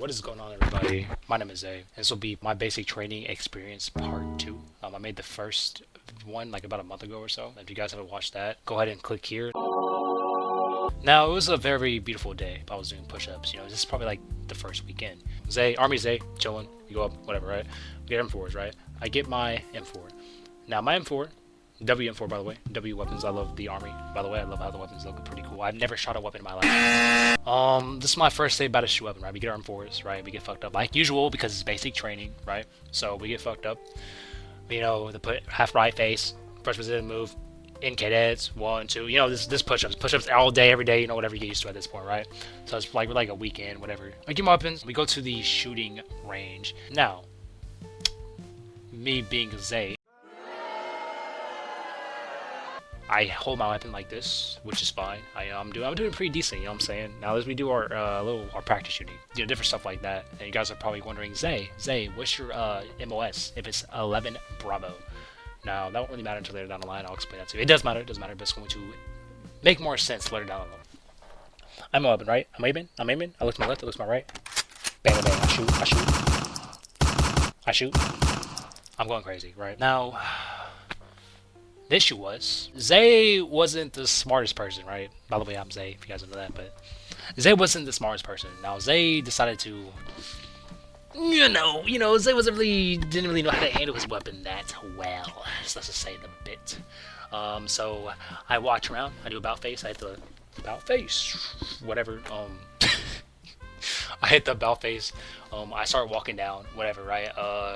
What is going on, everybody? My name is Zay, and this will be my basic training experience part 2. I made the first one like about a month ago or so. If you guys haven't watched that, go ahead and click here. Now, it was a very beautiful day. I was doing push-ups. This is probably like the first weekend. Zay, Army Zay, chilling. You go up, whatever, right? We get M4s, right? I get my M4. Now, my M4, WM4 by the way, W weapons. I love the army. By the way, I love how the weapons look pretty cool. I've never shot a weapon in my life. This is my first day about to shoot weapon, right? We get our M4s, right? We get fucked up like usual because it's basic training, right? So we get fucked up. They put half right face, first position move, in cadets, 1, 2. This push-ups all day, every day. Whatever you get used to at this point, right? So it's like we're like a weekend, whatever. I get my weapons. We go to the shooting range. Now, me being Zay, I hold my weapon like this, which is fine. I'm doing pretty decent, you know what I'm saying? Now as we do our our practice shooting, different stuff like that. And you guys are probably wondering, Zay, what's your MOS? If it's 11 Bravo. Now that won't really matter until later down the line. I'll explain that to you. It does matter, but it's going to make more sense later down the line. I'm open, right? I'm aiming. I look to my left, I look to my right. Bang, bang, I shoot. I'm going crazy, right? Now, the issue was, Zay wasn't the smartest person, right? By the way, I'm Zay, if you guys know that, but Zay wasn't the smartest person. Now, Zay decided to, Zay didn't really know how to handle his weapon that well. So let's just say the bit. So I watch around, I do about face, I hit the about face, whatever, I hit the about face. I start walking down, whatever, right?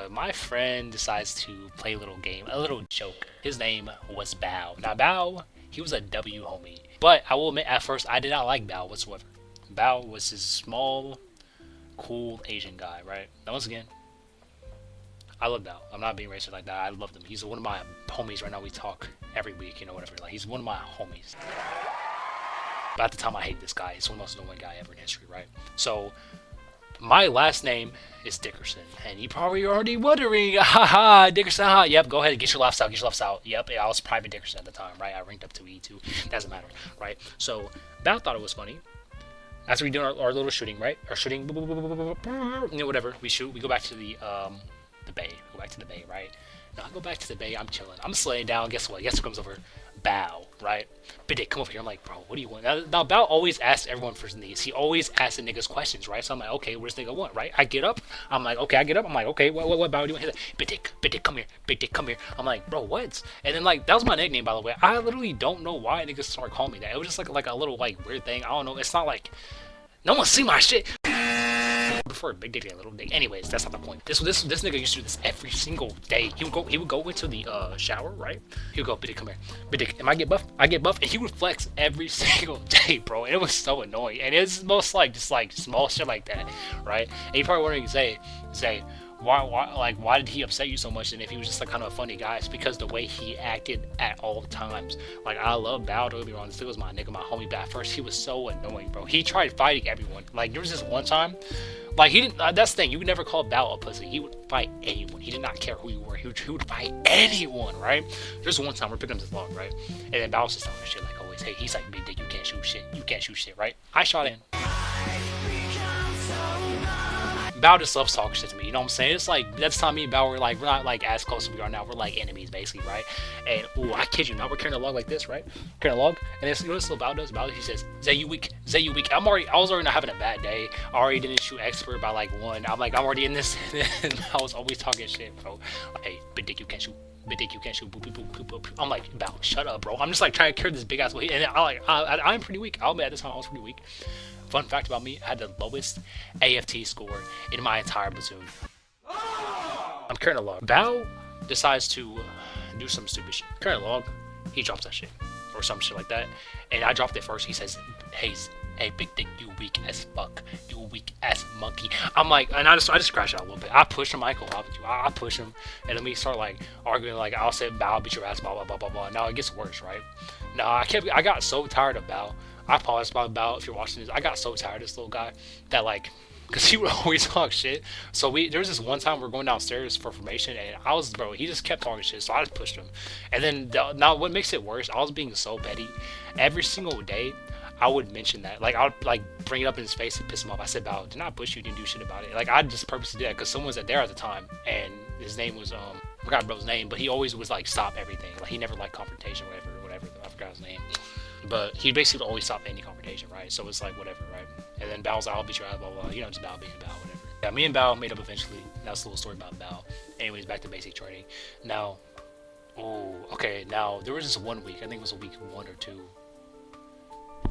My friend decides to play a little game, a little joke. His name was Bao. Now, Bao, he was a W homie. But I will admit, at first, I did not like Bao whatsoever. Bao was this small, cool Asian guy, right? Now, once again, I love Bao. I'm not being racist like that. I love him. He's one of my homies right now. We talk every week, whatever. Like, he's one of my homies. But at the time, I hate this guy. He's one of the most annoying guy ever in history, right? So, my last name is Dickerson, and you probably already wondering, haha, Dickerson, haha. Yep, go ahead, get your laughs out. Yep, I was Private Dickerson at the time, right? I ranked up to E2, doesn't matter, right? So, Bao thought it was funny. After we do our little shooting, right? Our shooting, whatever, we shoot, we go back to the bay. Go back to the bay, right? Now I go back to the bay, I'm chilling. I'm slaying down, guess what? Guess who comes over? Bao, right? Bidik, come over here. I'm like, bro, what do you want? Now Bao always asks everyone for needs. He always asks the niggas questions, right? So I'm like, okay, what does nigga want, right? I get up. I'm like, okay, I'm like, okay, what Bao do you want? He's like, Bidik, come here. Bidik, come here. I'm like, bro, what? And then, like, that was my nickname, by the way. I literally don't know why niggas started calling me that. It was just like a little, like, weird thing. I don't know. It's not like, no one see my shit. Before a big dick and a little dick. Anyways, that's not the point. This nigga used to do this every single day. He would go into the shower, right? He would go, Biddick, come here. Biddick, am I get buff? I get buff, and he would flex every single day, bro. And it was so annoying. And it's most like just like small shit like that, right? And you're probably wondering, Zay, why did he upset you so much? And if he was just like kind of a funny guy, it's because the way he acted at all times. Like, I love Bao, don't get me wrong, this was my nigga, my homie, but at first he was so annoying, bro. He tried fighting everyone. Like, there was this one time, like, he didn't, that's the thing, you would never call Bao a pussy. He would fight anyone. He did not care who you were. He would fight anyone, right? There's one time we're picking up this log, right? And then Bao was just telling me shit like always, hey, he's like, big dick, you can't shoot shit, right? I shot in. Bao just loves talking shit to me, you know what I'm saying? It's like, that's time me and Bao we're not like as close as we are now, we're like enemies basically, right? And, ooh, I kid you not, we're carrying a log like this, right? Carrying a log, and this, this little Bao does? He says, Zay, you weak. I was already not having a bad day. I already didn't shoot expert by like 1. I'm already in this, and I was always talking shit, bro. Like, hey, big dick, you can't shoot. Big dick, you can't shoot. Boop, boop, boop, boop, boop. I'm like, Bao, shut up, bro. I'm just like trying to carry this big ass weight, and I'm pretty weak. I'll admit at this time I was pretty weak. Fun fact about me, I had the lowest AFT score in my entire platoon. I'm carrying a log. Bao decides to do some stupid shit. Carrying a log, he drops that shit. Or some shit like that. And I dropped it first. He says, hey, big dick, you weak as fuck. You weak ass monkey. I'm like, and I just crashed out a little bit. I push him, I push him. And then we start like arguing, like, I'll say, Bao, beat your ass, blah, blah, blah, blah, blah. Now it gets worse, right? Now I got so tired of Bao. I apologize about if you're watching this. I got so tired of this little guy that, like, because he would always talk shit. So there was this one time we're going downstairs for formation, and he just kept talking shit, so I just pushed him. And then now what makes it worse, I was being so petty. Every single day I would mention that. Like, I would like bring it up in his face and piss him off. I said, Bao, did not push you, didn't do shit about it. Like, I just purposely did that because someone was there at the time, and his name was I forgot bro's name, but he always was like stop everything. Like, he never liked confrontation, whatever. I forgot his name, but he basically would always stop any confrontation, right? So it's like whatever, right? And then Bao's like, I'll beat your ass, blah blah blah. You know, just Bao being Bao, whatever. Yeah, me and Bao made up eventually. That's the little story about Bao. Anyways, back to basic training. Now, oh, okay. Now there was this 1 week. I think it was a week 1 or 2.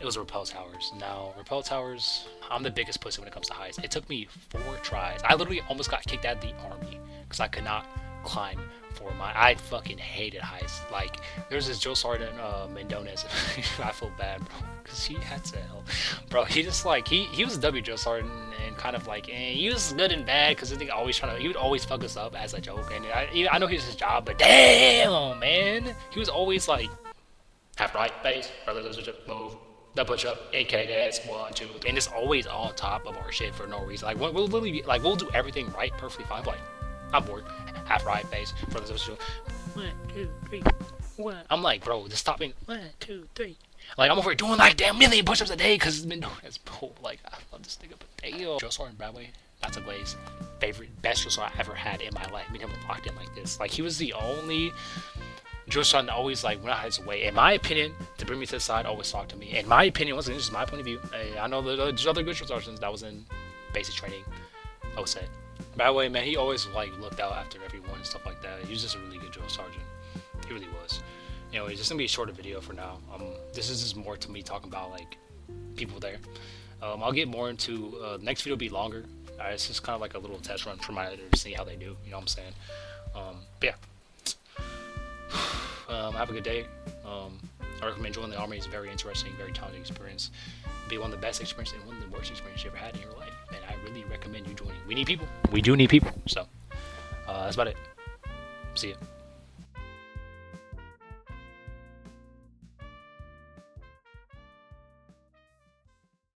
It was Rappel Towers. Now, Rappel Towers, I'm the biggest pussy when it comes to heights. It took me 4 tries. I literally almost got kicked out of the army because I could not climb for my. I fucking hated heights. Like, there's this Joe Sergeant Mendones. I feel bad, bro, because he had to help. Bro, he just like he was a W Joe Sergeant and kind of like he was good and bad because I think he would always fuck us up as a joke. And I know he was his job, but damn, man, he was always like half right base, brother, move. The push up, AK, that's 1, 2, and it's always on top of our shit for no reason. Like, we'll literally be, like, we'll do everything right, perfectly fine. Like, I'm bored. Half right base, brother, 1, 2, 3, 1. I'm like, bro, just stop being 1, 2, 3. Like, I'm over here doing like damn million push-ups a day because Mendoza, bro. Like, I love this nigga, but damn. Joe Sergeant Bradway, that's a Glaze. Best Joe Sergeant I ever had in my life. Me and him locked in like this. Like, he was the only Joe Sergeant always like went out his way, in my opinion, to bring me to the side, always talk to me. In my opinion, once again, this is my point of view. I know there's other good Joe Sergeants that was in basic training. I would say. By the way, man, he always like looked out after everyone and stuff like that. He was just a really good Joe Sergeant. He really was. Anyways, this is gonna be a shorter video for now. This is just more to me talking about like people there. I'll get more into next video will be longer. It's just kind of like a little test run for my editor to see how they do. You know what I'm saying? But yeah. Have a good day. I recommend joining the army. It's very interesting, very challenging experience. Be one of the best experiences and one of the worst experiences you ever had in your life. And I really recommend you joining. We need people. We do need people. So that's about it. See ya.